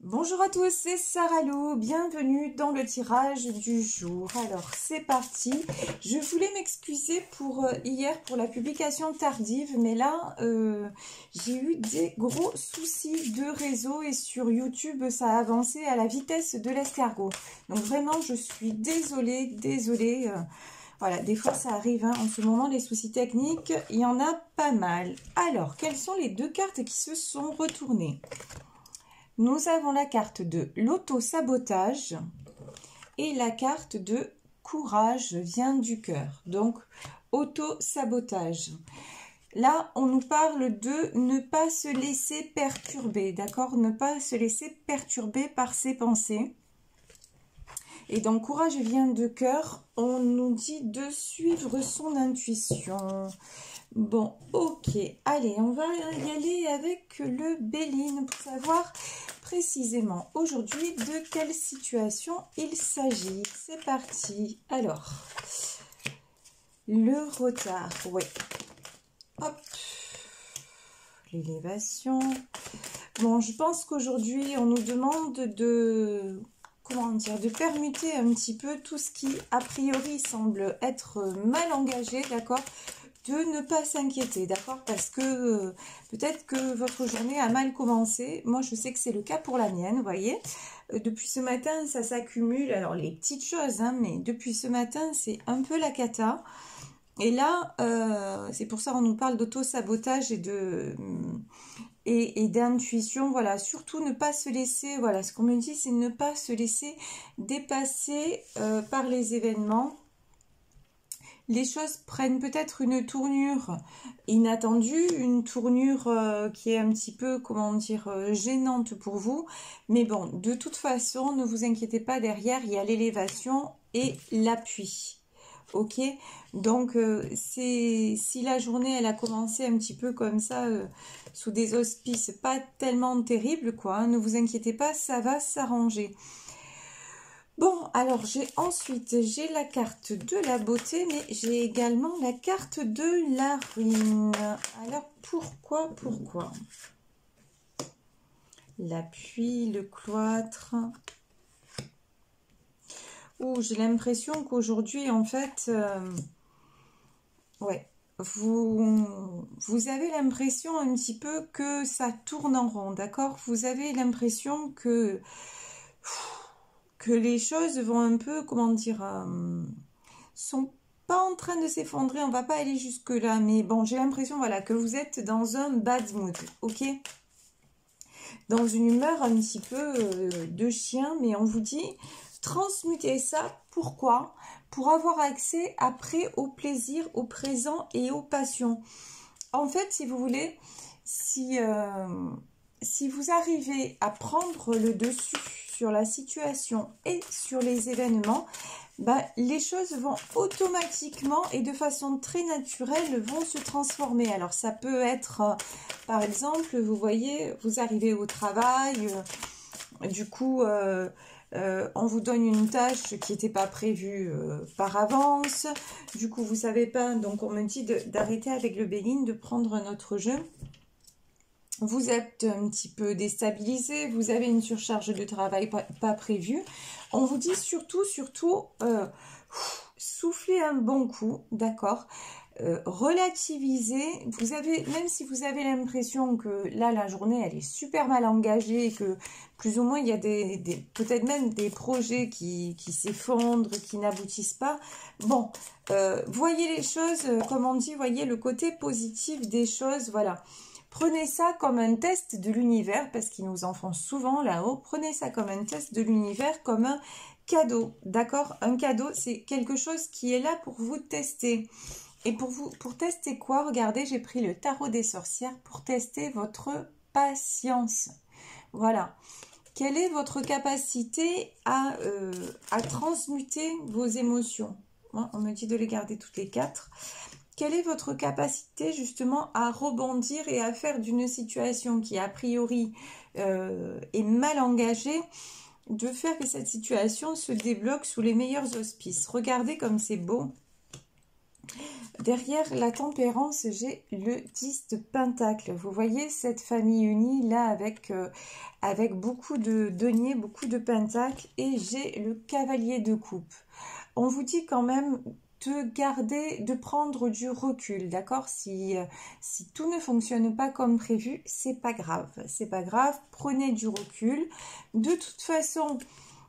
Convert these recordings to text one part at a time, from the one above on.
Bonjour à tous, c'est Sarah Lou, bienvenue dans le tirage du jour. Alors c'est parti, je voulais m'excuser pour hier pour la publication tardive, mais là j'ai eu des gros soucis de réseau et sur YouTube ça a avancé à la vitesse de l'escargot. Donc vraiment je suis désolée. Voilà, des fois ça arrive, hein. En ce moment les soucis techniques, il y en a pas mal. Alors, quelles sont les deux cartes qui se sont retournées ? Nous avons la carte de l'auto-sabotage et la carte de courage vient du cœur. Donc, auto-sabotage. Là, on nous parle de ne pas se laisser perturber, d'accord? Ne pas se laisser perturber par ses pensées. Et donc, courage vient de cœur, on nous dit de suivre son intuition. Bon, ok, allez, on va y aller avec le Béline pour savoir précisément aujourd'hui de quelle situation il s'agit. C'est parti. Alors, le retard, oui. Hop, l'élévation. Bon, je pense qu'aujourd'hui, on nous demande de... comment dire, de permuter un petit peu tout ce qui, a priori, semble être mal engagé, d'accord? De ne pas s'inquiéter, d'accord? Parce que peut-être que votre journée a mal commencé. Moi, je sais que c'est le cas pour la mienne, vous voyez. Depuis ce matin, ça s'accumule. Alors, les petites choses, hein, mais depuis ce matin, c'est un peu la cata. Et là, c'est pour ça qu'on nous parle d'auto-sabotage et d'intuition. Voilà, surtout ne pas se laisser, voilà, ce qu'on me dit, c'est ne pas se laisser dépasser par les événements. Les choses prennent peut-être une tournure inattendue, une tournure qui est un petit peu, comment dire, gênante pour vous. Mais bon, de toute façon, ne vous inquiétez pas, derrière, il y a l'élévation et l'appui. Ok, donc si la journée, elle a commencé un petit peu comme ça, sous des auspices pas tellement terribles, quoi, hein, ne vous inquiétez pas, ça va s'arranger. Bon, alors j'ai la carte de la beauté, mais j'ai également la carte de la ruine. Alors pourquoi l'appui, le cloître. Oh, j'ai l'impression qu'aujourd'hui, en fait, ouais, vous avez l'impression un petit peu que ça tourne en rond, d'accord? Vous avez l'impression que les choses vont un peu, comment dire, sont pas en train de s'effondrer, on va pas aller jusque là, mais bon, j'ai l'impression, voilà, que vous êtes dans un bad mood, ok? Dans une humeur un petit peu de chien, mais on vous dit, transmutez ça, pourquoi? Pour avoir accès après au plaisir, au présent et aux passions. En fait, si vous voulez, si vous arrivez à prendre le dessus sur la situation et sur les événements, bah, les choses vont automatiquement et de façon très naturelle vont se transformer. Alors ça peut être, par exemple, vous voyez, vous arrivez au travail, du coup, on vous donne une tâche qui n'était pas prévue par avance, du coup vous savez pas, donc on me dit d'arrêter avec le Béline, de prendre notre jeu. Vous êtes un petit peu déstabilisé, vous avez une surcharge de travail pas prévue. On vous dit surtout, soufflez un bon coup, d'accord? Relativisez. Vous avez, même si vous avez l'impression que là, la journée, elle est super mal engagée, et que plus ou moins, il y a peut-être même des projets qui s'effondrent, qui n'aboutissent pas. Bon, voyez les choses, comme on dit, voyez le côté positif des choses, voilà. Prenez ça comme un test de l'univers, parce qu'ils nous en font souvent là-haut. Prenez ça comme un test de l'univers, comme un cadeau, d'accord? Un cadeau, c'est quelque chose qui est là pour vous tester. Et pour tester quoi? Regardez, j'ai pris le tarot des sorcières pour tester votre patience. Voilà. Quelle est votre capacité à transmuter vos émotions? On me dit de les garder toutes les quatre. Quelle est votre capacité justement à rebondir et à faire d'une situation qui a priori est mal engagée, de faire que cette situation se débloque sous les meilleurs auspices? Regardez comme c'est beau. Derrière la tempérance, j'ai le 10 de pentacle. Vous voyez cette famille unie là avec beaucoup de deniers, beaucoup de pentacles. Et j'ai le cavalier de coupe. On vous dit quand même de garder, de prendre du recul, d'accord? Si tout ne fonctionne pas comme prévu, c'est pas grave. C'est pas grave, prenez du recul. De toute façon,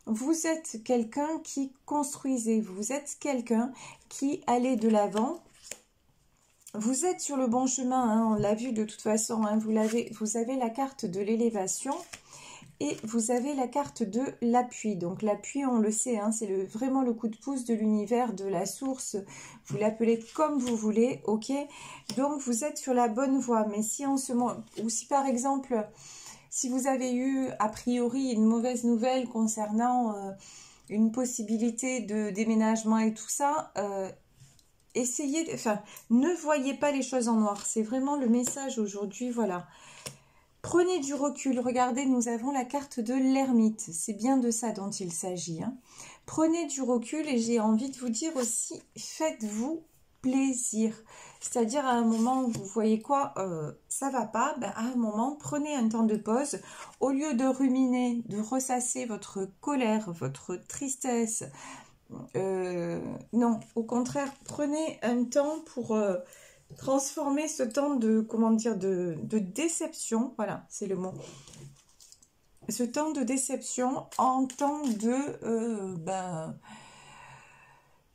vous êtes quelqu'un qui construisez, vous êtes quelqu'un qui allait de l'avant. Vous êtes sur le bon chemin, hein, on l'a vu de toute façon, hein, vous avez la carte de l'élévation et vous avez la carte de l'appui. Donc l'appui, on le sait, hein, c'est vraiment le coup de pouce de l'univers, de la source, vous l'appelez comme vous voulez, ok? Donc vous êtes sur la bonne voie, mais si en ce moment, ou si par exemple, si vous avez eu a priori une mauvaise nouvelle concernant une possibilité de déménagement et tout ça, essayez, enfin, ne voyez pas les choses en noir. C'est vraiment le message aujourd'hui, voilà. Prenez du recul. Regardez, nous avons la carte de l'ermite. C'est bien de ça dont il s'agit, hein. Prenez du recul et j'ai envie de vous dire aussi, faites-vous plaisir. C'est-à-dire à un moment où vous voyez quoi, ça va pas, ben, à un moment, prenez un temps de pause. Au lieu de ruminer, de ressasser votre colère, votre tristesse, non, au contraire, prenez un temps pour transformer ce temps de, comment dire, de déception, voilà, c'est le mot. Ce temps de déception en temps de,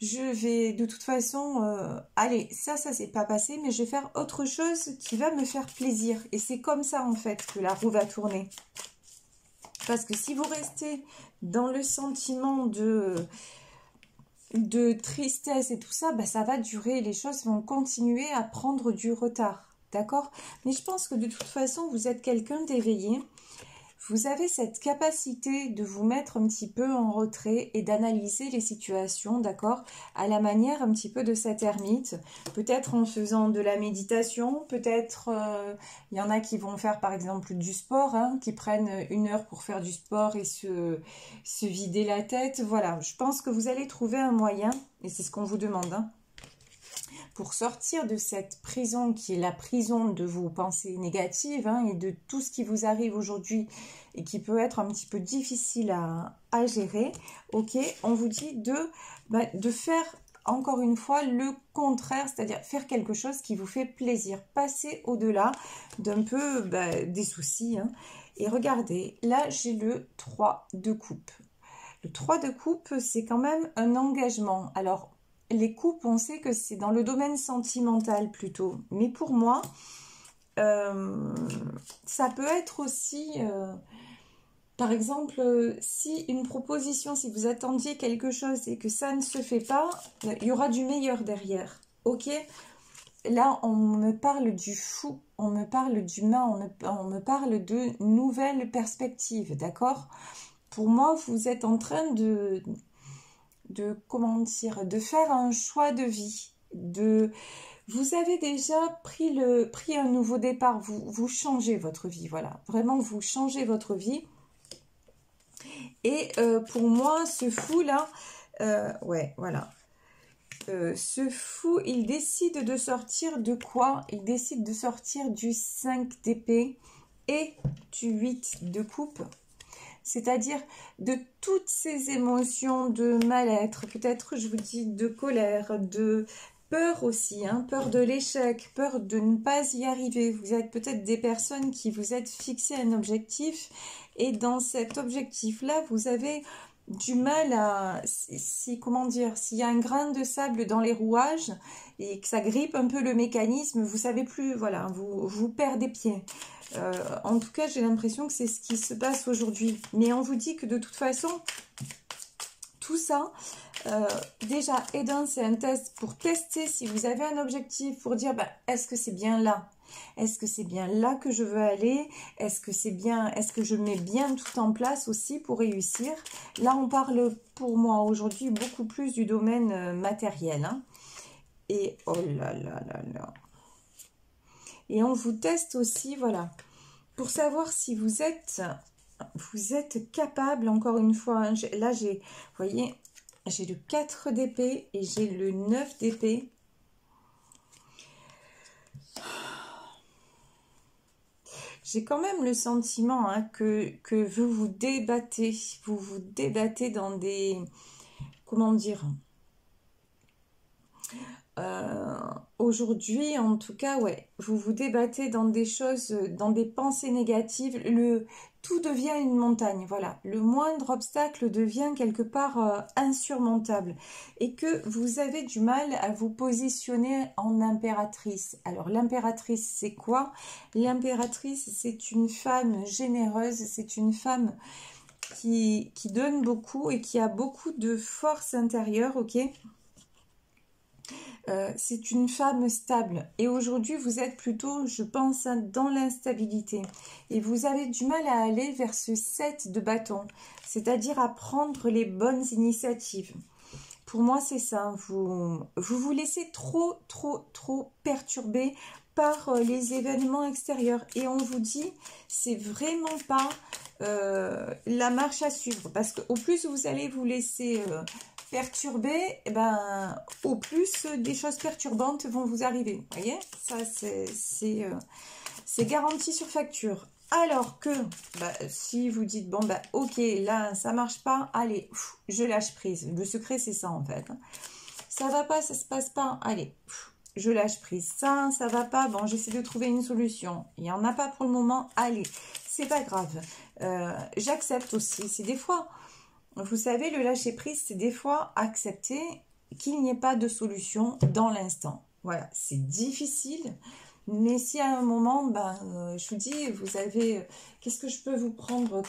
je vais de toute façon, allez, ça s'est pas passé, mais je vais faire autre chose qui va me faire plaisir. Et c'est comme ça, en fait, que la roue va tourner. Parce que si vous restez dans le sentiment de tristesse et tout ça, ben ça va durer, les choses vont continuer à prendre du retard, d'accord? Mais je pense que de toute façon, vous êtes quelqu'un d'éveillé, vous avez cette capacité de vous mettre un petit peu en retrait et d'analyser les situations, d'accord? À la manière un petit peu de cet ermite, peut-être en faisant de la méditation, peut-être il y en a qui vont faire par exemple du sport, hein, qui prennent 1 heure pour faire du sport et se vider la tête. Voilà, je pense que vous allez trouver un moyen, et c'est ce qu'on vous demande, hein, pour sortir de cette prison qui est la prison de vos pensées négatives, hein, et de tout ce qui vous arrive aujourd'hui et qui peut être un petit peu difficile à gérer, ok, on vous dit de faire encore une fois le contraire, c'est-à-dire faire quelque chose qui vous fait plaisir, passer au-delà d'un peu des soucis, hein. Et regardez, là j'ai le 3 de coupe. Le 3 de coupe, c'est quand même un engagement. Alors, les coupes, on sait que c'est dans le domaine sentimental plutôt. Mais pour moi, ça peut être aussi, par exemple, si une proposition, si vous attendiez quelque chose et que ça ne se fait pas, il y aura du meilleur derrière. Ok? Là, on me parle du fou, on me parle d'humain, on me parle de nouvelles perspectives, d'accord? Pour moi, vous êtes en train de comment dire, de faire un choix de vie, vous avez déjà pris un nouveau départ, vous changez votre vie, voilà, vraiment vous changez votre vie. Et pour moi, ce fou là, ouais, voilà, ce fou, il décide de sortir de quoi? Il décide de sortir du 5 d'épée et du 8 de coupe. C'est-à-dire de toutes ces émotions de mal-être, peut-être je vous dis de colère, de peur aussi, hein, peur de l'échec, peur de ne pas y arriver. Vous êtes peut-être des personnes qui vous êtes fixées un objectif et dans cet objectif-là, vous avez du mal à, comment dire, s'il y a un grain de sable dans les rouages et que ça grippe un peu le mécanisme, vous savez plus, voilà, vous perdez pied. En tout cas, j'ai l'impression que c'est ce qui se passe aujourd'hui. Mais on vous dit que de toute façon, tout ça, déjà, c'est un test pour tester si vous avez un objectif, pour dire, est-ce que c'est bien là? Est-ce que c'est bien là que je veux aller? Est-ce que c'est bien, est-ce que je mets bien tout en place aussi pour réussir? Là, on parle pour moi aujourd'hui beaucoup plus du domaine matériel, hein. Et oh là là là là. Et on vous teste aussi, voilà, pour savoir si vous êtes capable, encore une fois, hein, là, vous voyez, j'ai le 4 d'épée et j'ai le 9 d'épée. j'ai quand même le sentiment hein, que vous vous débattez. Vous vous débattez dans des... Comment dire? Aujourd'hui, en tout cas, ouais, vous vous débattez dans des choses, dans des pensées négatives. Tout devient une montagne, voilà. Le moindre obstacle devient quelque part insurmontable. Et que vous avez du mal à vous positionner en impératrice. Alors, l'impératrice, c'est quoi? L'impératrice, c'est une femme généreuse, c'est une femme qui donne beaucoup et qui a beaucoup de force intérieure, ok? C'est une femme stable et aujourd'hui vous êtes plutôt, je pense, hein, dans l'instabilité et vous avez du mal à aller vers ce 7 de bâton, c'est-à-dire à prendre les bonnes initiatives. Pour moi c'est ça, vous laissez trop perturber par les événements extérieurs et on vous dit c'est vraiment pas la marche à suivre parce qu'au plus vous allez vous laisser perturbé, eh ben, au plus des choses perturbantes vont vous arriver. Vous voyez, ça c'est garanti sur facture. Alors que bah, si vous dites bon bah ok là ça marche pas, allez je lâche prise. Le secret c'est ça en fait. Ça va pas, ça se passe pas, allez je lâche prise. Ça va pas, bon j'essaie de trouver une solution. Il y en a pas pour le moment, allez c'est pas grave. J'accepte aussi. C'est des fois. Vous savez, le lâcher-prise, c'est des fois accepter qu'il n'y ait pas de solution dans l'instant. Voilà, c'est difficile, mais si à un moment, ben, je vous dis, vous avez... Qu'est-ce que je peux vous prendre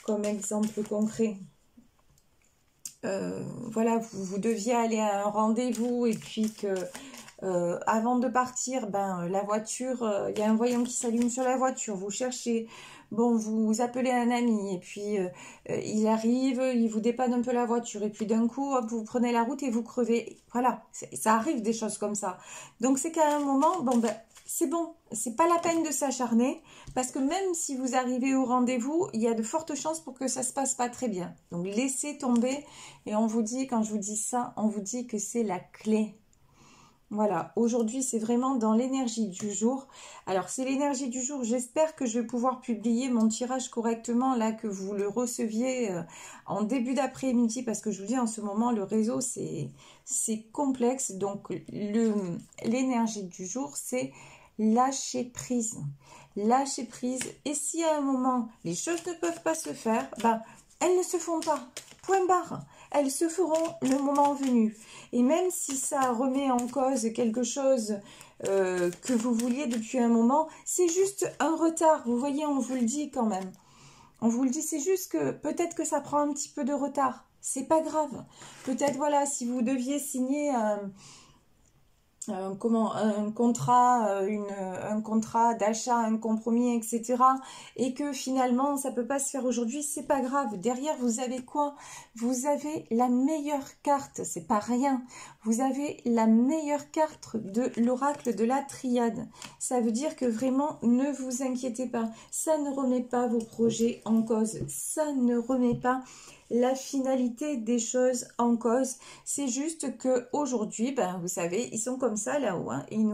comme exemple concret? Voilà, vous deviez aller à un rendez-vous et puis que... avant de partir, ben, la voiture, il y a un voyant qui s'allume sur la voiture, vous cherchez... Bon, vous appelez un ami et puis il arrive, il vous dépanne un peu la voiture et puis d'un coup, hop, vous prenez la route et vous crevez. Voilà, ça arrive des choses comme ça. Donc c'est qu'à un moment, bon ben c'est bon, c'est pas la peine de s'acharner parce que même si vous arrivez au rendez-vous, il y a de fortes chances pour que ça se passe pas très bien. Donc laissez tomber et on vous dit, quand je vous dis ça, on vous dit que c'est la clé. Voilà, aujourd'hui c'est vraiment dans l'énergie du jour. Alors c'est l'énergie du jour, j'espère que je vais pouvoir publier mon tirage correctement là, que vous le receviez en début d'après-midi parce que je vous dis en ce moment le réseau c'est complexe. Donc l'énergie du jour c'est lâcher prise. Lâcher prise et si à un moment les choses ne peuvent pas se faire, ben elles ne se font pas, point barre. Elles se feront le moment venu. Et même si ça remet en cause quelque chose que vous vouliez depuis un moment, c'est juste un retard. Vous voyez, on vous le dit quand même. On vous le dit, c'est juste que peut-être que ça prend un petit peu de retard. C'est pas grave. Peut-être, voilà, si vous deviez signer un contrat, un contrat d'achat, un compromis, etc. Et que finalement, ça peut pas se faire aujourd'hui, c'est pas grave. Derrière, vous avez quoi? Vous avez la meilleure carte, c'est pas rien. Vous avez la meilleure carte de l'oracle de la triade. Ça veut dire que vraiment, ne vous inquiétez pas. Ça ne remet pas vos projets en cause. Ça ne remet pas la finalité des choses en cause. C'est juste que aujourd'hui, ben, vous savez, ils sont comme ça là-haut. Hein, ils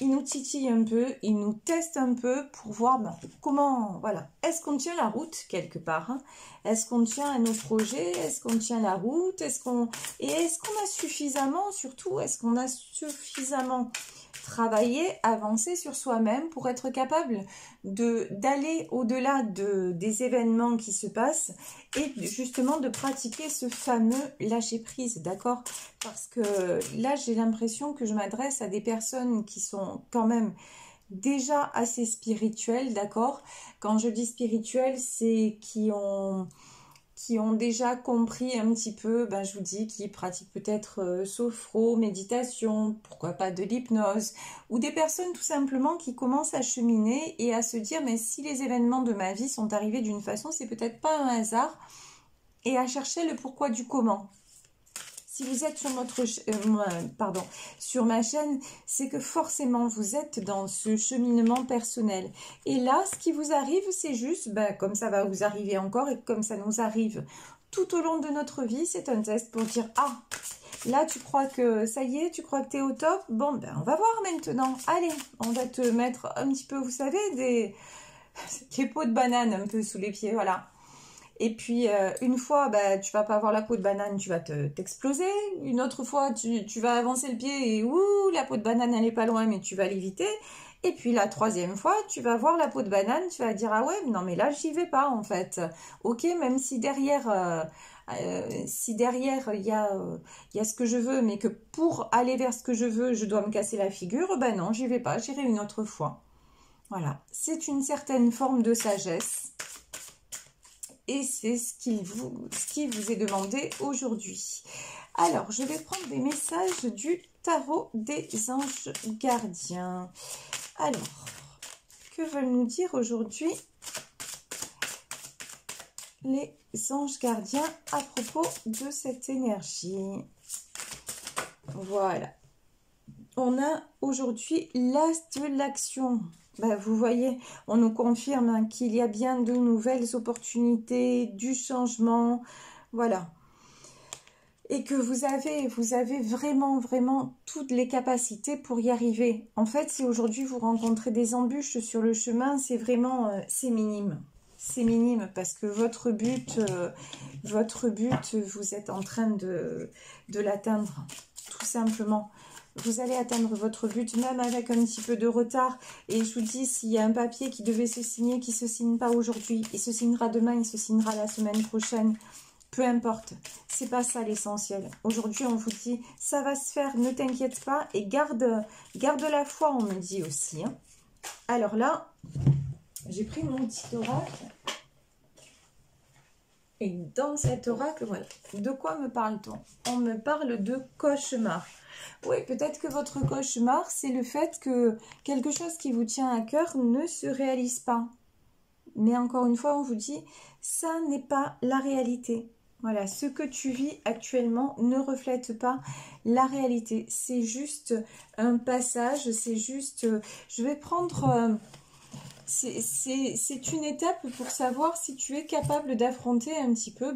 nous titillent un peu, ils nous testent un peu pour voir ben, comment, voilà. Est-ce qu'on tient la route quelque part hein? Est-ce qu'on tient à nos projets? Est-ce qu'on tient la route? Est-ce qu'on a suffisamment, surtout, est-ce qu'on a suffisamment travailler, avancer sur soi-même pour être capable d'aller au-delà des événements qui se passent et justement de pratiquer ce fameux lâcher-prise, d'accord? Parce que là, j'ai l'impression que je m'adresse à des personnes qui sont quand même déjà assez spirituelles, d'accord? Quand je dis spirituelles, c'est qui ont déjà compris un petit peu, ben, je vous dis, qui pratiquent peut-être sophro, méditation, pourquoi pas de l'hypnose, ou des personnes tout simplement qui commencent à cheminer et à se dire, mais si les événements de ma vie sont arrivés d'une façon, c'est peut-être pas un hasard, et à chercher le pourquoi du comment. Si vous êtes sur ma chaîne, c'est que forcément vous êtes dans ce cheminement personnel. Et là, ce qui vous arrive, c'est juste, ben, comme ça va vous arriver encore et comme ça nous arrive tout au long de notre vie, c'est un test pour dire, ah, là, tu crois que ça y est, tu crois que tu es au top? Bon, ben, on va voir maintenant. Allez, on va te mettre un petit peu, vous savez, les peaux de banane un peu sous les pieds, voilà. Et puis, une fois, bah, tu vas pas avoir la peau de banane, tu vas t'exploser. Une autre fois, tu vas avancer le pied et ouh, la peau de banane, elle est pas loin, mais tu vas l'éviter. Et puis, la troisième fois, tu vas voir la peau de banane, tu vas dire, ah ouais, non, mais là, j'y vais pas, en fait. Ok, même si derrière, il y a ce que je veux, mais que pour aller vers ce que je veux, je dois me casser la figure, ben non, j'y vais pas, j'irai une autre fois. Voilà, c'est une certaine forme de sagesse. Et c'est ce qui vous est demandé aujourd'hui. Alors, je vais prendre des messages du tarot des anges gardiens. Alors, que veulent nous dire aujourd'hui les anges gardiens à propos de cette énergie? Voilà. On a aujourd'hui l'as de l'action. Ben, vous voyez, on nous confirme qu'il y a bien de nouvelles opportunités, du changement, voilà. Et que vous avez vraiment, vraiment toutes les capacités pour y arriver. En fait, si aujourd'hui vous rencontrez des embûches sur le chemin, c'est vraiment, c'est minime. C'est minime parce que votre but, vous êtes en train de l'atteindre, tout simplement. Vous allez atteindre votre but, même avec un petit peu de retard. Et je vous dis, s'il y a un papier qui devait se signer, qui ne se signe pas aujourd'hui, il se signera demain, il se signera la semaine prochaine. Peu importe, c'est pas ça l'essentiel. Aujourd'hui, on vous dit, ça va se faire, ne t'inquiète pas. Et garde la foi, on me dit aussi. Hein. Alors là, j'ai pris mon petit oracle. Et dans cet oracle, voilà. De quoi me parle-t-on? On me parle de cauchemar. Oui, peut-être que votre cauchemar, c'est le fait que quelque chose qui vous tient à cœur ne se réalise pas. Mais encore une fois, on vous dit, ça n'est pas la réalité. Voilà, ce que tu vis actuellement ne reflète pas la réalité. C'est juste un passage, c'est juste... je vais prendre... c'est une étape pour savoir si tu es capable d'affronter un petit peu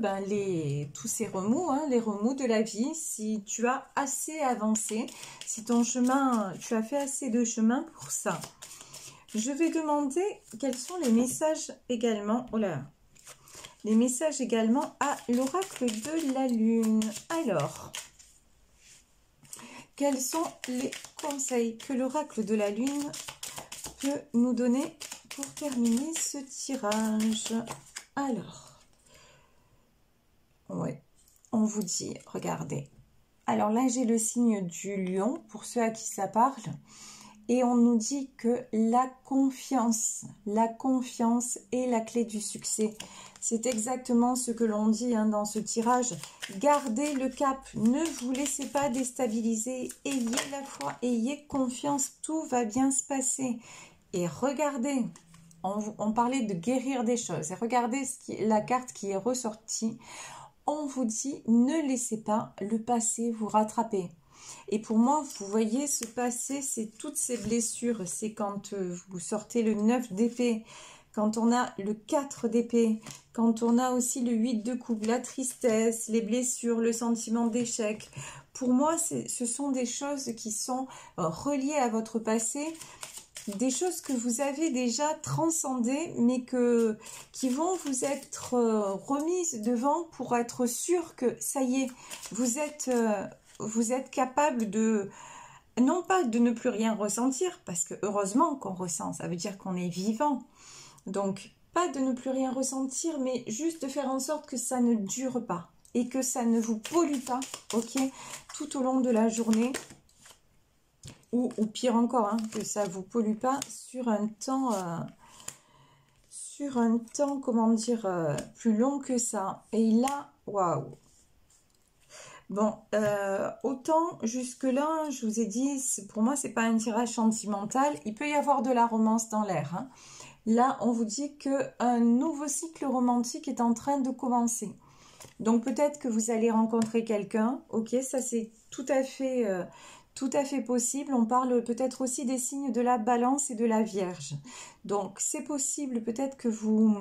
tous ces remous, hein, les remous de la vie, si tu as assez avancé, si ton chemin, tu as fait assez de chemin pour ça. Je vais demander quels sont les messages également, oh là, les messages également à l'oracle de la lune. Alors, quels sont les conseils que l'oracle de la lune peut nous donner pour terminer ce tirage? Alors, ouais, on vous dit, regardez. Alors là, j'ai le signe du lion, pour ceux à qui ça parle. Et on nous dit que la confiance est la clé du succès. C'est exactement ce que l'on dit hein, dans ce tirage. Gardez le cap, ne vous laissez pas déstabiliser. Ayez la foi, ayez confiance, tout va bien se passer. Et regardez, on parlait de guérir des choses. Et regardez la carte qui est ressortie. On vous dit, ne laissez pas le passé vous rattraper. Et pour moi, vous voyez, ce passé, c'est toutes ces blessures. C'est quand vous sortez le 9 d'épée, quand on a le 4 d'épée, quand on a aussi le 8 de coupe, la tristesse, les blessures, le sentiment d'échec. Pour moi, ce sont des choses qui sont reliées à votre passé, des choses que vous avez déjà transcendées, mais qui vont vous être remises devant pour être sûr que ça y est, vous êtes capable de, non pas de ne plus rien ressentir, parce que heureusement qu'on ressent, ça veut dire qu'on est vivant. Donc, pas de ne plus rien ressentir, mais juste de faire en sorte que ça ne dure pas et que ça ne vous pollue pas, ok, tout au long de la journée. Ou pire encore, hein, que ça ne vous pollue pas sur un temps, comment dire, plus long que ça. Et là, waouh! Bon, autant jusque-là, je vous ai dit, pour moi, c'est pas un tirage sentimental. Il peut y avoir de la romance dans l'air. Hein. Là, on vous dit qu'un nouveau cycle romantique est en train de commencer. Donc, peut-être que vous allez rencontrer quelqu'un. Ok, ça, c'est tout à fait possible. On parle peut-être aussi des signes de la balance et de la vierge. Donc, c'est possible peut-être que vous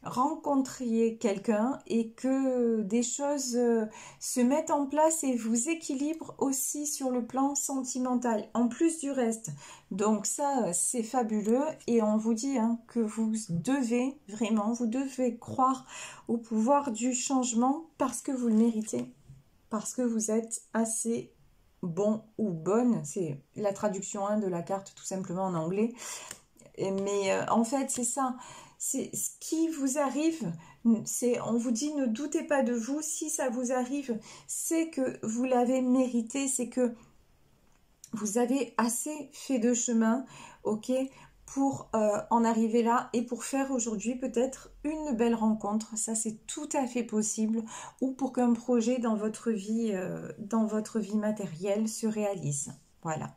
rencontriez quelqu'un et que des choses se mettent en place et vous équilibrent aussi sur le plan sentimental, en plus du reste. Donc ça, c'est fabuleux et on vous dit hein, que vous devez, vraiment, vous devez croire au pouvoir du changement parce que vous le méritez, parce que vous êtes assez bon ou bonne, c'est la traduction de la carte tout simplement en anglais. Mais en fait, c'est ça. C'est ce qui vous arrive. On vous dit, ne doutez pas de vous. Si ça vous arrive, c'est que vous l'avez mérité. C'est que vous avez assez fait de chemin, ok, pour en arriver là et pour faire aujourd'hui peut-être une belle rencontre. Ça, c'est tout à fait possible. Ou pour qu'un projet dans votre vie matérielle se réalise. Voilà.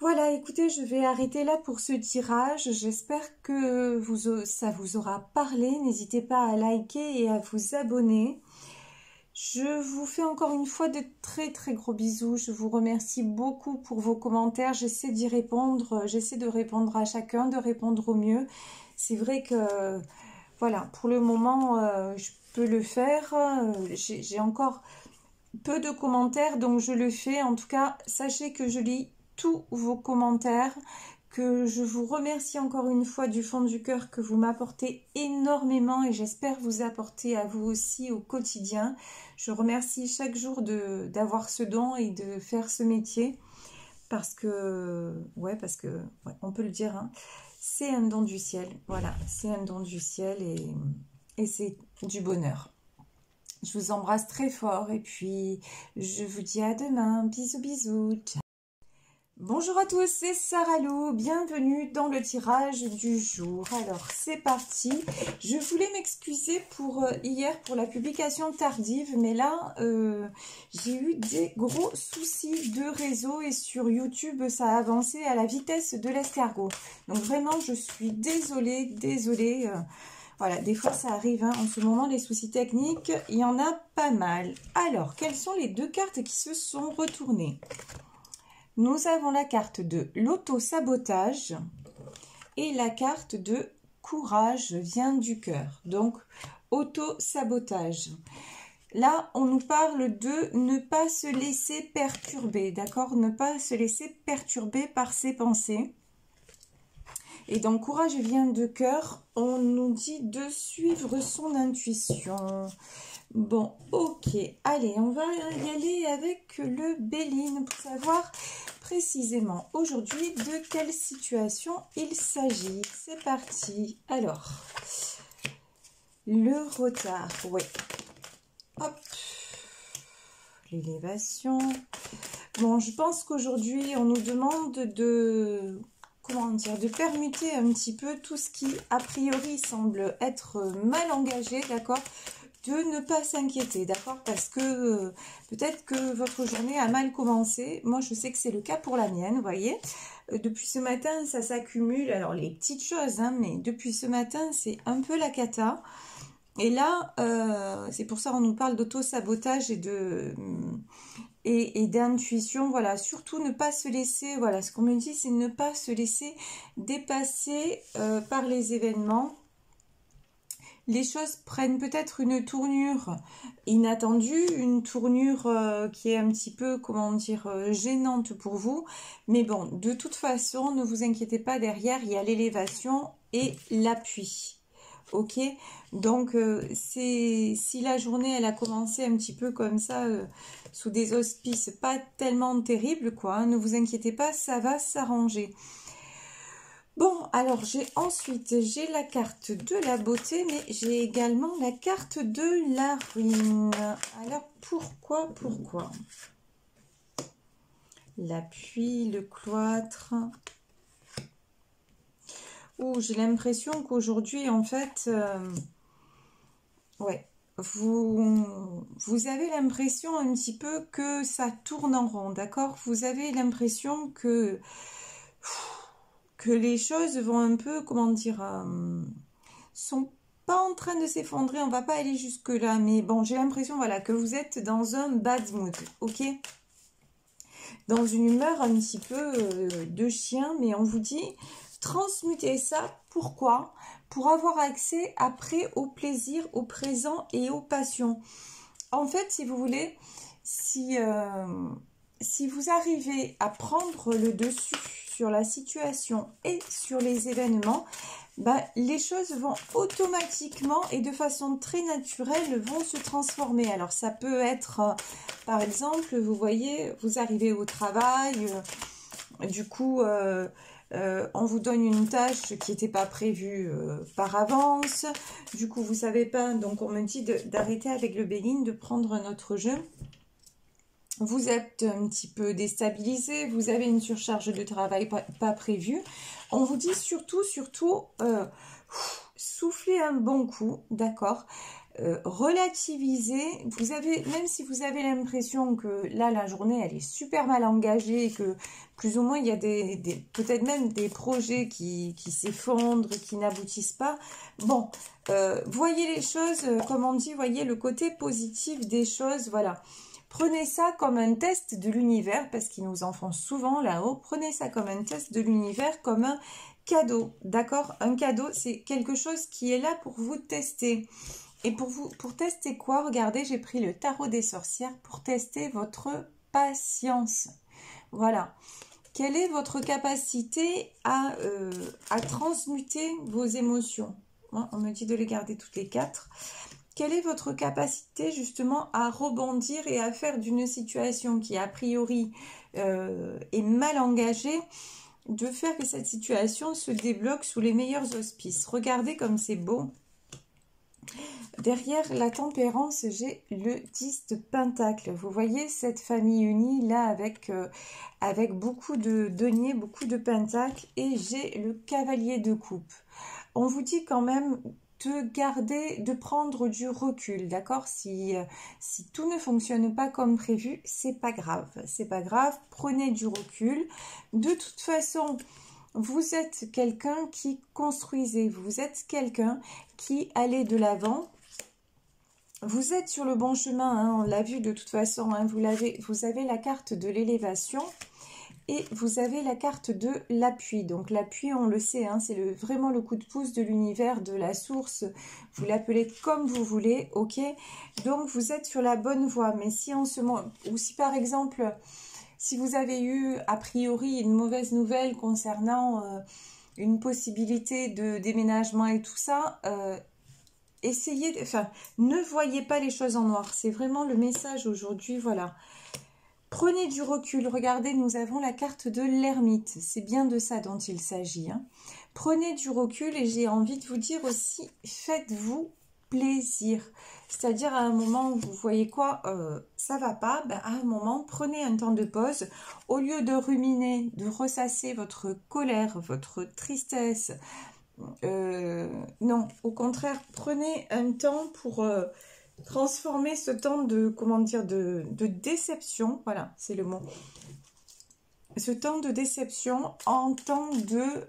Voilà, écoutez, je vais arrêter là pour ce tirage. J'espère que ça vous aura parlé. N'hésitez pas à liker et à vous abonner. Je vous fais encore une fois de très très gros bisous. Je vous remercie beaucoup pour vos commentaires. J'essaie d'y répondre. J'essaie de répondre à chacun, de répondre au mieux. C'est vrai que, voilà, pour le moment, je peux le faire. J'ai encore peu de commentaires, donc je le fais. En tout cas, sachez que je lis tous vos commentaires, que je vous remercie encore une fois du fond du cœur, que vous m'apportez énormément et j'espère vous apporter à vous aussi au quotidien. Je remercie chaque jour d'avoir ce don et de faire ce métier parce que, ouais, on peut le dire, hein, c'est un don du ciel. Voilà, c'est un don du ciel et c'est du bonheur. Je vous embrasse très fort et puis je vous dis à demain. Bisous, bisous. Ciao. Bonjour à tous, c'est Sarah Lou, bienvenue dans le tirage du jour. Alors c'est parti, je voulais m'excuser pour hier pour la publication tardive, mais là j'ai eu des gros soucis de réseau et sur YouTube ça a avancé à la vitesse de l'escargot. Donc vraiment je suis désolée. Voilà, des fois ça arrive, hein. En ce moment les soucis techniques, il y en a pas mal. Alors, quelles sont les deux cartes qui se sont retournées ? Nous avons la carte de l'auto-sabotage et la carte de courage vient du cœur. Donc, auto-sabotage. Là, on nous parle de ne pas se laisser perturber, d'accord? Ne pas se laisser perturber par ses pensées. Et donc, courage vient de cœur. On nous dit de suivre son intuition. Bon, ok. Allez, on va y aller avec le Béline pour savoir précisément aujourd'hui de quelle situation il s'agit. C'est parti. Alors, le retard. Oui. Hop. L'élévation. Bon, je pense qu'aujourd'hui, on nous demande de... comment dire, de permuter un petit peu tout ce qui, a priori, semble être mal engagé, d'accord? De ne pas s'inquiéter, d'accord? Parce que peut-être que votre journée a mal commencé. Moi, je sais que c'est le cas pour la mienne, vous voyez. Depuis ce matin, ça s'accumule. Alors, les petites choses, hein, mais depuis ce matin, c'est un peu la cata. Et là, c'est pour ça qu'on nous parle d'auto-sabotage et d'intuition, voilà, surtout ne pas se laisser, voilà, ce qu'on me dit, c'est ne pas se laisser dépasser par les événements. Les choses prennent peut-être une tournure inattendue, une tournure qui est un petit peu, comment dire, gênante pour vous. Mais bon, de toute façon, ne vous inquiétez pas, derrière, il y a l'élévation et l'appui. Ok, donc si la journée elle a commencé un petit peu comme ça sous des auspices pas tellement terribles quoi, hein, ne vous inquiétez pas, ça va s'arranger. Bon, alors j'ai la carte de la beauté, mais j'ai également la carte de la ruine. Alors pourquoi l'appui, le cloître. Oh, j'ai l'impression qu'aujourd'hui, en fait, ouais, vous avez l'impression un petit peu que ça tourne en rond, d'accord? Vous avez l'impression que les choses vont un peu, comment dire, sont pas en train de s'effondrer, on va pas aller jusque là, mais bon, j'ai l'impression, voilà, que vous êtes dans un bad mood, ok? Dans une humeur un petit peu de chien, mais on vous dit... transmutez ça Pourquoi? Pour avoir accès après au plaisir, au présent et aux passions. En fait, si vous voulez, si vous arrivez à prendre le dessus sur la situation et sur les événements, bah, les choses vont automatiquement et de façon très naturelle vont se transformer. Alors ça peut être, par exemple, vous voyez, vous arrivez au travail, du coup, on vous donne une tâche qui n'était pas prévue par avance. Du coup, vous savez pas, donc on me dit d'arrêter avec le Béline, de prendre notre jeu. Vous êtes un petit peu déstabilisé, vous avez une surcharge de travail pas prévue. On vous dit surtout, soufflez un bon coup, d'accord, relativisez. Vous avez, même si vous avez l'impression que là, la journée, elle est super mal engagée, que plus ou moins, il y a peut-être même des projets qui s'effondrent, qui n'aboutissent pas. Bon, voyez les choses, comme on dit, voyez le côté positif des choses, voilà. Prenez ça comme un test de l'univers, parce qu'ils nous en font souvent là-haut. Prenez ça comme un test de l'univers, comme un cadeau, d'accord? Un cadeau, c'est quelque chose qui est là pour vous tester. Et pour tester quoi? Regardez, j'ai pris le tarot des sorcières pour tester votre patience. Voilà. Quelle est votre capacité à transmuter vos émotions? On me dit de les garder toutes les 4. Quelle est votre capacité justement à rebondir et à faire d'une situation qui a priori est mal engagée, de faire que cette situation se débloque sous les meilleurs auspices? Regardez comme c'est beau. Derrière la tempérance, j'ai le 10 de Pentacle. Vous voyez cette famille unie là avec beaucoup de deniers, beaucoup de pentacles, et j'ai le cavalier de coupe. On vous dit quand même de prendre du recul, d'accord? Si tout ne fonctionne pas comme prévu, c'est pas grave, prenez du recul. De toute façon, vous êtes quelqu'un qui construisez, vous êtes quelqu'un qui allait de l'avant. Vous êtes sur le bon chemin, hein, on l'a vu de toute façon, hein, vous avez la carte de l'élévation. Et vous avez la carte de l'appui. Donc l'appui, on le sait, hein, c'est vraiment le coup de pouce de l'univers, de la source. Vous l'appelez comme vous voulez, ok? Donc vous êtes sur la bonne voie. Mais si en ce moment, ou si par exemple, si vous avez eu a priori une mauvaise nouvelle concernant une possibilité de déménagement et tout ça, ne voyez pas les choses en noir. C'est vraiment le message aujourd'hui, voilà. Prenez du recul. Regardez, nous avons la carte de l'ermite. C'est bien de ça dont il s'agit. Hein. Prenez du recul et j'ai envie de vous dire aussi, faites-vous plaisir. C'est-à-dire à un moment où vous voyez quoi, ça va pas, ben à un moment, prenez un temps de pause. Au lieu de ruminer, de ressasser votre colère, votre tristesse, non, au contraire, prenez un temps pour... transformer ce temps de, comment dire, de déception, voilà, c'est le mot, ce temps de déception en temps de,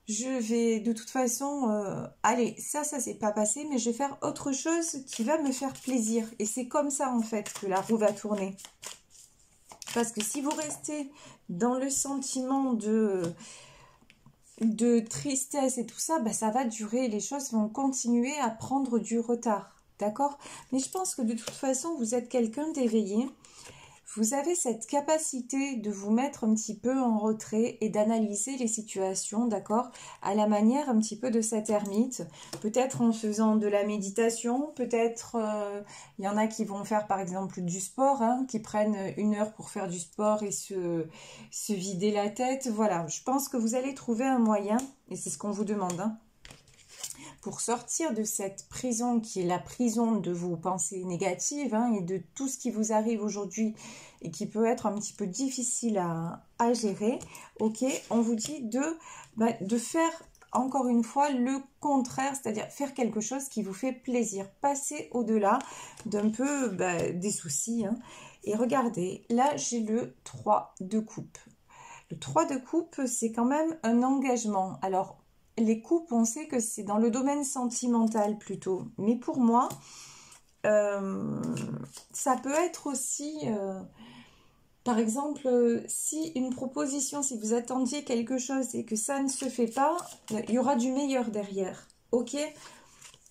je vais de toute façon, allez, ça s'est pas passé, mais je vais faire autre chose qui va me faire plaisir. Et c'est comme ça, en fait, que la roue va tourner. Parce que si vous restez dans le sentiment de tristesse et tout ça, ben ça va durer, les choses vont continuer à prendre du retard, d'accord? Mais je pense que de toute façon, vous êtes quelqu'un d'éveillé, vous avez cette capacité de vous mettre un petit peu en retrait et d'analyser les situations, d'accord? À la manière un petit peu de cet ermite, peut-être en faisant de la méditation, peut-être il y en a qui vont faire par exemple du sport, hein, qui prennent 1 heure pour faire du sport et se vider la tête. Voilà, je pense que vous allez trouver un moyen, et c'est ce qu'on vous demande, hein, pour sortir de cette prison qui est la prison de vos pensées négatives, hein, et de tout ce qui vous arrive aujourd'hui et qui peut être un petit peu difficile à gérer, ok, on vous dit de faire encore une fois le contraire, c'est-à-dire faire quelque chose qui vous fait plaisir, passer au-delà d'un peu des soucis, hein. Et regardez, là j'ai le 3 de coupe. Le 3 de coupe, c'est quand même un engagement. Alors, les coupes, on sait que c'est dans le domaine sentimental plutôt. Mais pour moi, ça peut être aussi Par exemple, si une proposition, si vous attendiez quelque chose et que ça ne se fait pas, il y aura du meilleur derrière. Ok?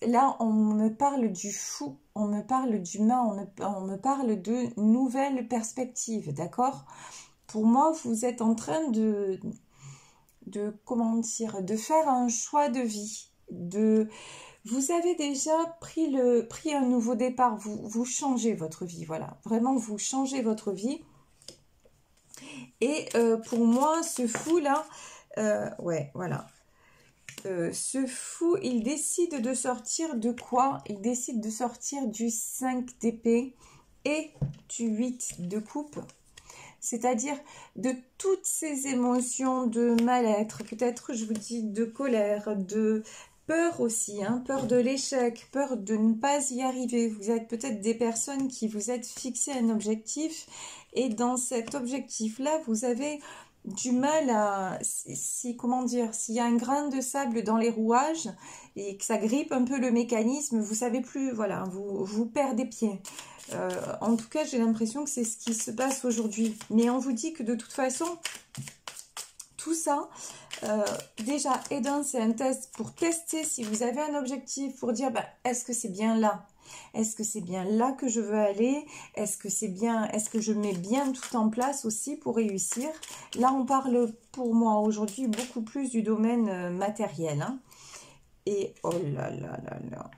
Là, on me parle du fou, on me parle d'humain, on me parle de nouvelles perspectives, d'accord? Pour moi, vous êtes en train comment dire, de faire un choix de vie, vous avez déjà pris un nouveau départ, vous changez votre vie, voilà, vraiment vous changez votre vie. Et pour moi, ce fou là, ouais, voilà. Ce fou, il décide de sortir de quoi? Il décide de sortir du 5 d'épée et du 8 de coupe. C'est-à-dire de toutes ces émotions de mal-être, peut-être je vous dis de colère, de peur aussi, hein, peur de l'échec, peur de ne pas y arriver. Vous êtes peut-être des personnes qui vous êtes fixé un objectif et dans cet objectif-là, vous avez du mal à, comment dire, s'il y a un grain de sable dans les rouages et que ça grippe un peu le mécanisme, vous savez plus, voilà, vous perdez pied. En tout cas, j'ai l'impression que c'est ce qui se passe aujourd'hui. Mais on vous dit que de toute façon, tout ça, déjà, Eden, c'est un test pour tester si vous avez un objectif, pour dire, bah, est-ce que c'est bien là? Est-ce que c'est bien là que je veux aller? Est-ce que c'est bien, est-ce que je mets bien tout en place aussi pour réussir? Là, on parle pour moi aujourd'hui beaucoup plus du domaine matériel. Hein. Et oh là là là là.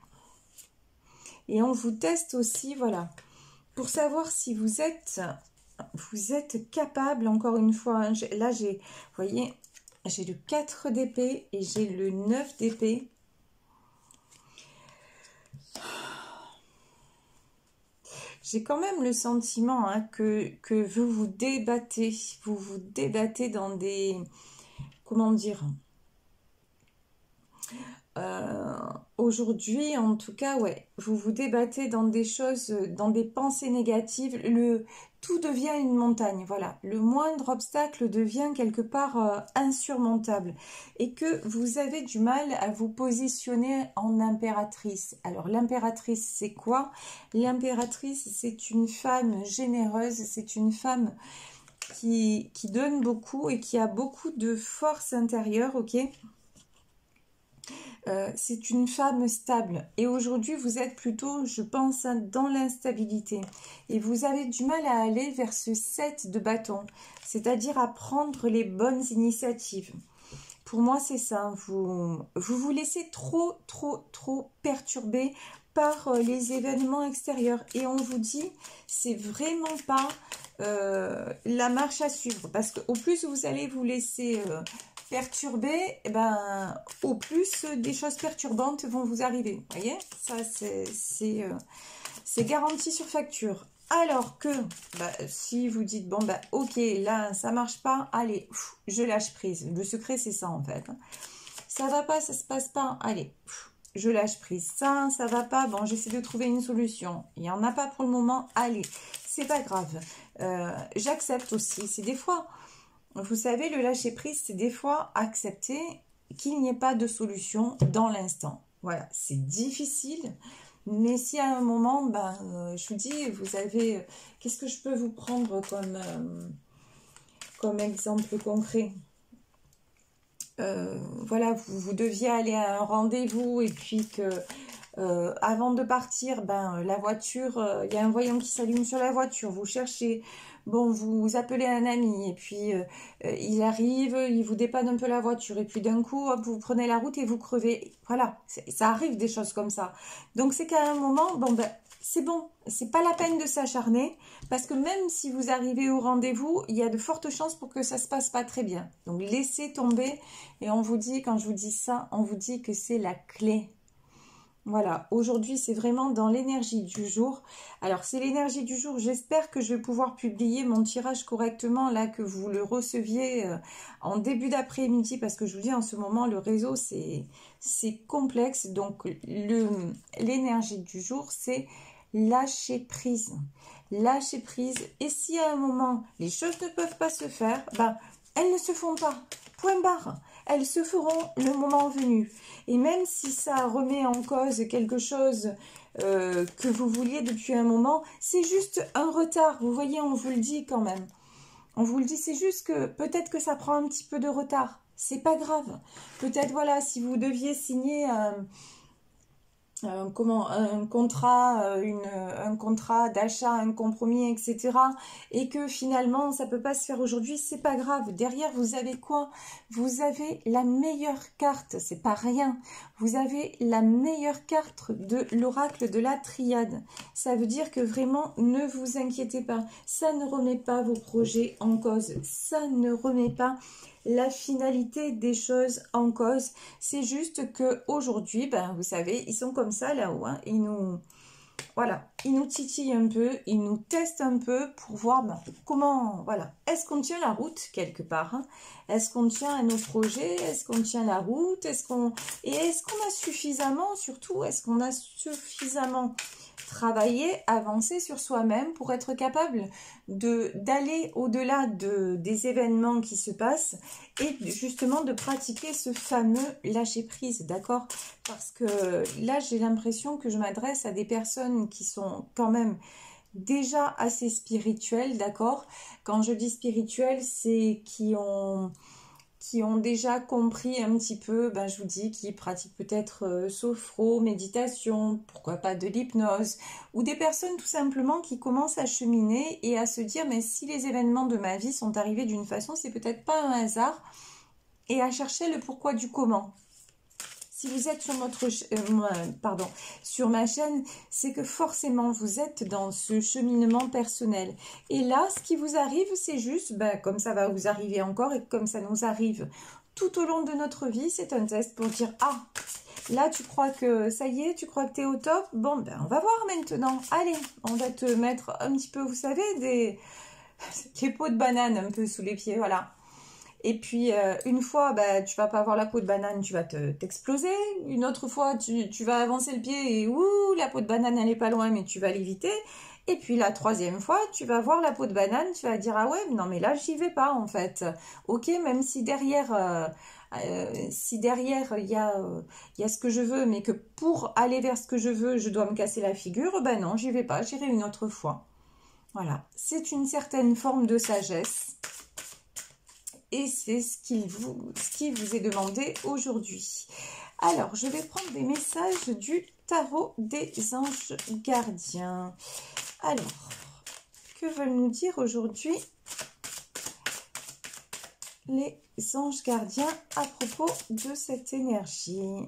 Et on vous teste aussi, voilà, pour savoir si vous êtes capable, encore une fois, hein, là j'ai, vous voyez, j'ai le 4 d'épée et j'ai le 9 d'épée. J'ai quand même le sentiment hein, que vous vous débattez dans des, comment dire, aujourd'hui, en tout cas, ouais, vous vous débattez dans des choses, dans des pensées négatives. Tout devient une montagne, voilà. Le moindre obstacle devient quelque part insurmontable. Et que vous avez du mal à vous positionner en impératrice. Alors, l'impératrice, c'est quoi? L'impératrice, c'est une femme généreuse, c'est une femme qui donne beaucoup et qui a beaucoup de force intérieure, ok? C'est une femme stable et aujourd'hui vous êtes plutôt, je pense, hein, dans l'instabilité et vous avez du mal à aller vers ce 7 de bâton, c'est-à-dire à prendre les bonnes initiatives. Pour moi c'est ça, vous laissez trop perturber par les événements extérieurs et on vous dit c'est vraiment pas la marche à suivre parce qu'au plus vous allez vous laisser perturbé, eh ben, au plus des choses perturbantes vont vous arriver. Vous voyez, ça c'est garanti sur facture. Alors que bah, si vous dites bon bah ok là ça marche pas, allez je lâche prise. Le secret c'est ça en fait. Ça va pas, ça se passe pas, allez je lâche prise. Ça va pas, bon j'essaie de trouver une solution. Il y en a pas pour le moment, allez c'est pas grave. J'accepte aussi. C'est des fois. Vous savez, le lâcher-prise, c'est des fois accepter qu'il n'y ait pas de solution dans l'instant. Voilà, c'est difficile, mais si à un moment, ben, je vous dis, vous avez... Qu'est-ce que je peux vous prendre comme exemple concret? Voilà, vous deviez aller à un rendez-vous et puis que... avant de partir, ben, la voiture, il y a un voyant qui s'allume sur la voiture, vous cherchez... Bon, vous appelez un ami et puis il arrive, il vous dépanne un peu la voiture et puis d'un coup, hop, vous prenez la route et vous crevez. Voilà, ça arrive des choses comme ça. Donc c'est qu'à un moment, bon ben c'est bon, c'est pas la peine de s'acharner parce que même si vous arrivez au rendez-vous, il y a de fortes chances pour que ça se passe pas très bien. Donc laissez tomber et on vous dit, quand je vous dis ça, on vous dit que c'est la clé. Voilà, aujourd'hui c'est vraiment dans l'énergie du jour. Alors c'est l'énergie du jour, j'espère que je vais pouvoir publier mon tirage correctement là, que vous le receviez en début d'après-midi parce que je vous dis en ce moment le réseau c'est complexe. Donc l'énergie du jour c'est lâcher prise. Lâcher prise et si à un moment les choses ne peuvent pas se faire, ben elles ne se font pas, point barre. Elles se feront le moment venu. Et même si ça remet en cause quelque chose que vous vouliez depuis un moment, c'est juste un retard. Vous voyez, on vous le dit quand même. On vous le dit, c'est juste que peut-être que ça prend un petit peu de retard. C'est pas grave. Peut-être, voilà, si vous deviez signer un contrat, un contrat d'achat, un compromis, etc. Et que finalement, ça peut pas se faire aujourd'hui, c'est pas grave. Derrière, vous avez quoi? Vous avez la meilleure carte, c'est pas rien. Vous avez la meilleure carte de l'oracle de la triade. Ça veut dire que vraiment, ne vous inquiétez pas. Ça ne remet pas vos projets en cause. Ça ne remet pas la finalité des choses en cause. C'est juste que aujourd'hui, ben, vous savez, ils sont comme ça là-haut. Hein, voilà, ils nous titillent un peu, ils nous testent un peu pour voir ben, comment, voilà, est-ce qu'on tient la route quelque part, hein? Est-ce qu'on tient à nos projets, est-ce qu'on tient la route, est-ce qu'on a suffisamment, surtout, est-ce qu'on a suffisamment travaillé, avancé sur soi-même pour être capable d'aller au-delà des événements qui se passent et justement de pratiquer ce fameux lâcher-prise, d'accord? Parce que là, j'ai l'impression que je m'adresse à des personnes qui sont quand même déjà assez spirituelles, d'accord? Quand je dis spirituelles, c'est qui ont déjà compris un petit peu, ben, je vous dis, qui pratiquent peut-être sophro, méditation, pourquoi pas de l'hypnose, ou des personnes tout simplement qui commencent à cheminer et à se dire, mais si les événements de ma vie sont arrivés d'une façon, c'est peut-être pas un hasard, et à chercher le pourquoi du comment. Si vous êtes sur ma chaîne, c'est que forcément vous êtes dans ce cheminement personnel. Et là, ce qui vous arrive, c'est juste, ben, comme ça va vous arriver encore et comme ça nous arrive tout au long de notre vie, c'est un test pour dire, ah, là tu crois que ça y est, tu crois que tu es au top, bon, ben on va voir maintenant. Allez, on va te mettre un petit peu, vous savez, les peaux de banane un peu sous les pieds, voilà. Et puis, une fois, bah, tu vas pas avoir la peau de banane, tu vas t'exploser. Une autre fois, tu vas avancer le pied et ouh, la peau de banane, elle est pas loin, mais tu vas l'éviter. Et puis, la troisième fois, tu vas voir la peau de banane, tu vas dire, ah ouais, non, mais là, j'y vais pas, en fait. Ok, même si derrière, il y a ce que je veux, mais que pour aller vers ce que je veux, je dois me casser la figure, ben non, j'y vais pas, j'irai une autre fois. Voilà, c'est une certaine forme de sagesse. Et c'est ce qui vous est demandé aujourd'hui. Alors, je vais prendre des messages du tarot des anges gardiens. Alors, que veulent nous dire aujourd'hui les anges gardiens à propos de cette énergie?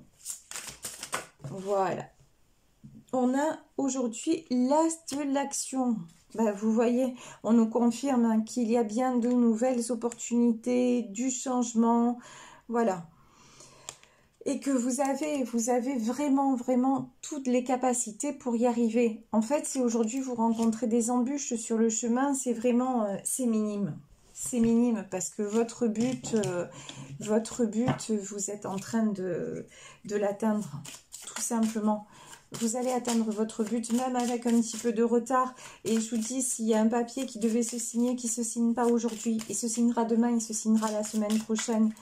Voilà. On a aujourd'hui l'as de l'action. Ben, vous voyez, on nous confirme hein, qu'il y a bien de nouvelles opportunités, du changement, voilà. Et que vous avez vraiment, vraiment toutes les capacités pour y arriver. En fait, si aujourd'hui vous rencontrez des embûches sur le chemin, c'est vraiment, c'est minime. C'est minime parce que votre but, vous êtes en train de l'atteindre, tout simplement. Vous allez atteindre votre but, même avec un petit peu de retard. Et je vous dis, s'il y a un papier qui devait se signer, qui ne se signe pas aujourd'hui, il se signera demain, il se signera la semaine prochaine.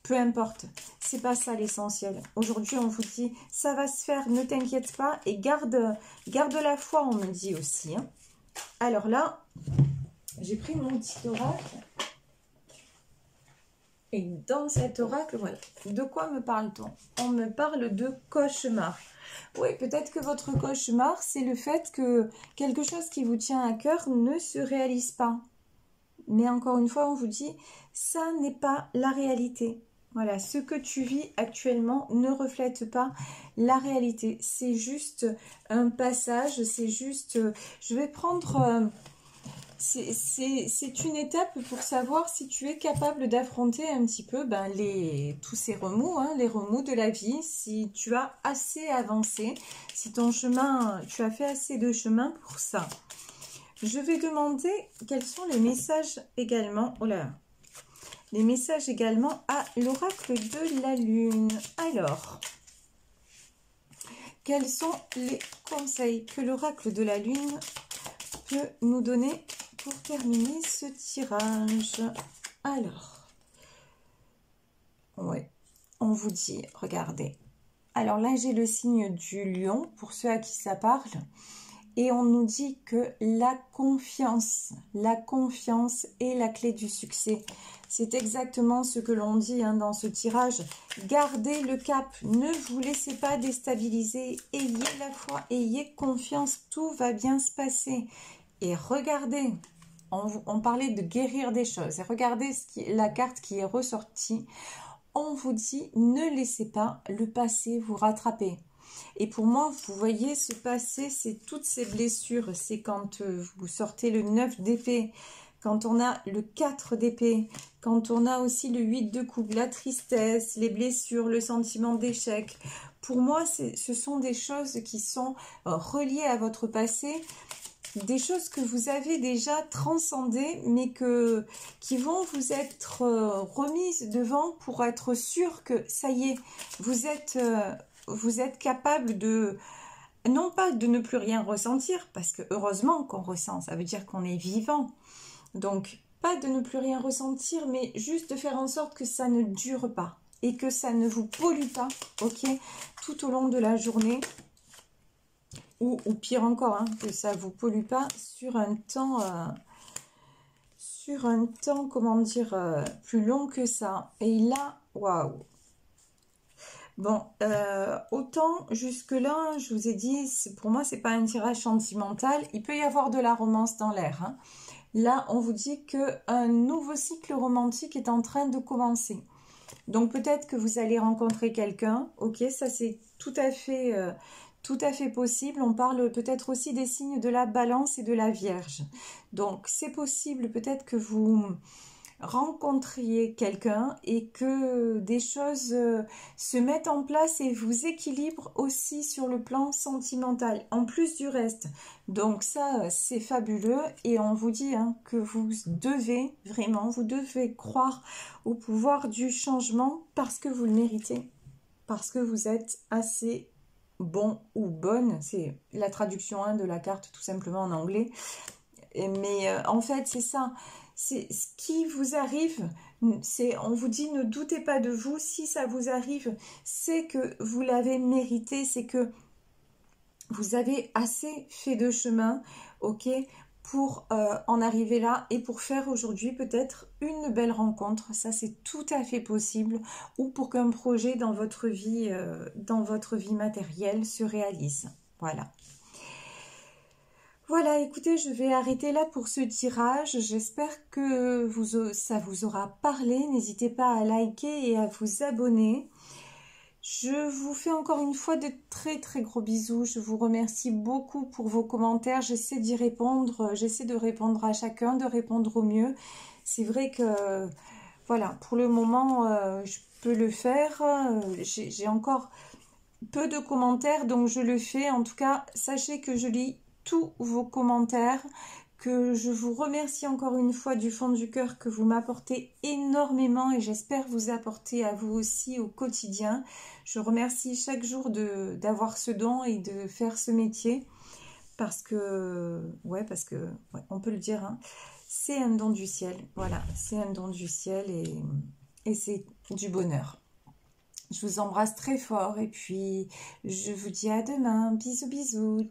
Peu importe, c'est pas ça l'essentiel. Aujourd'hui, on vous dit, ça va se faire, ne t'inquiète pas. Et garde la foi, on me dit aussi. Hein. Alors là, j'ai pris mon petit oracle. Et dans cet oracle, voilà. De quoi me parle-t-on? On me parle de cauchemar. Oui, peut-être que votre cauchemar, c'est le fait que quelque chose qui vous tient à cœur ne se réalise pas. Mais encore une fois, on vous dit, ça n'est pas la réalité. Voilà, ce que tu vis actuellement ne reflète pas la réalité. C'est juste un passage, c'est juste... je vais prendre... c'est une étape pour savoir si tu es capable d'affronter un petit peu ben, tous ces remous, hein, les remous de la vie, si tu as assez avancé, si ton chemin, tu as fait assez de chemin pour ça. Je vais demander quels sont les messages également, oh là, les messages également à l'oracle de la lune. Alors, quels sont les conseils que l'oracle de la lune peut nous donner pour terminer ce tirage? Alors, ouais, on vous dit, regardez. Alors là, j'ai le signe du lion, pour ceux à qui ça parle. et on nous dit que la confiance est la clé du succès. C'est exactement ce que l'on dit dans ce tirage. Gardez le cap, ne vous laissez pas déstabiliser, ayez la foi, ayez confiance, tout va bien se passer. Et regardez, on parlait de guérir des choses, et regardez la carte qui est ressortie. On vous dit, ne laissez pas le passé vous rattraper. Et pour moi, vous voyez, ce passé, c'est toutes ces blessures. C'est quand vous sortez le 9 d'épée, quand on a le 4 d'épée, quand on a aussi le 8 de coupe, la tristesse, les blessures, le sentiment d'échec. Pour moi, ce sont des choses qui sont reliées à votre passé, des choses que vous avez déjà transcendées, mais qui vont vous être remises devant pour être sûr que ça y est, vous êtes capable de, non pas de ne plus rien ressentir, parce que heureusement qu'on ressent, ça veut dire qu'on est vivant. Donc, pas de ne plus rien ressentir, mais juste de faire en sorte que ça ne dure pas et que ça ne vous pollue pas, ok, tout au long de la journée. Ou pire encore, que ça ne vous pollue pas sur un temps, comment dire, plus long que ça. Et là, waouh. Bon, autant jusque-là, je vous ai dit, pour moi, c'est pas un tirage sentimental. Il peut y avoir de la romance dans l'air. Là, on vous dit qu'un nouveau cycle romantique est en train de commencer. Donc, peut-être que vous allez rencontrer quelqu'un. Ok, ça, c'est tout à fait possible. On parle peut-être aussi des signes de la Balance et de la Vierge. Donc, c'est possible peut-être que vous rencontriez quelqu'un et que des choses se mettent en place et vous équilibrent aussi sur le plan sentimental, en plus du reste. Donc ça, c'est fabuleux et on vous dit que vous devez, vraiment, vous devez croire au pouvoir du changement parce que vous le méritez, parce que vous êtes assez bon ou bonne, c'est la traduction de la carte tout simplement en anglais, mais en fait c'est ça. C'est ce qui vous arrive, on vous dit ne doutez pas de vous, si ça vous arrive, c'est que vous l'avez mérité, c'est que vous avez assez fait de chemin, ok, pour en arriver là et pour faire aujourd'hui peut-être une belle rencontre, ça c'est tout à fait possible, ou pour qu'un projet dans votre vie matérielle se réalise, voilà. Voilà, écoutez, je vais arrêter là pour ce tirage. J'espère que ça vous aura parlé. N'hésitez pas à liker et à vous abonner. Je vous fais encore une fois de très très gros bisous. Je vous remercie beaucoup pour vos commentaires. J'essaie d'y répondre. J'essaie de répondre à chacun, de répondre au mieux. C'est vrai que, voilà, pour le moment, je peux le faire. J'ai encore peu de commentaires, donc je le fais. En tout cas, sachez que je lis tous vos commentaires, que je vous remercie encore une fois du fond du cœur, que vous m'apportez énormément et j'espère vous apporter à vous aussi au quotidien. Je remercie chaque jour d'avoir ce don et de faire ce métier parce que on peut le dire, c'est un don du ciel, voilà, c'est un don du ciel et c'est du bonheur. Je vous embrasse très fort et puis je vous dis à demain, bisous bisous.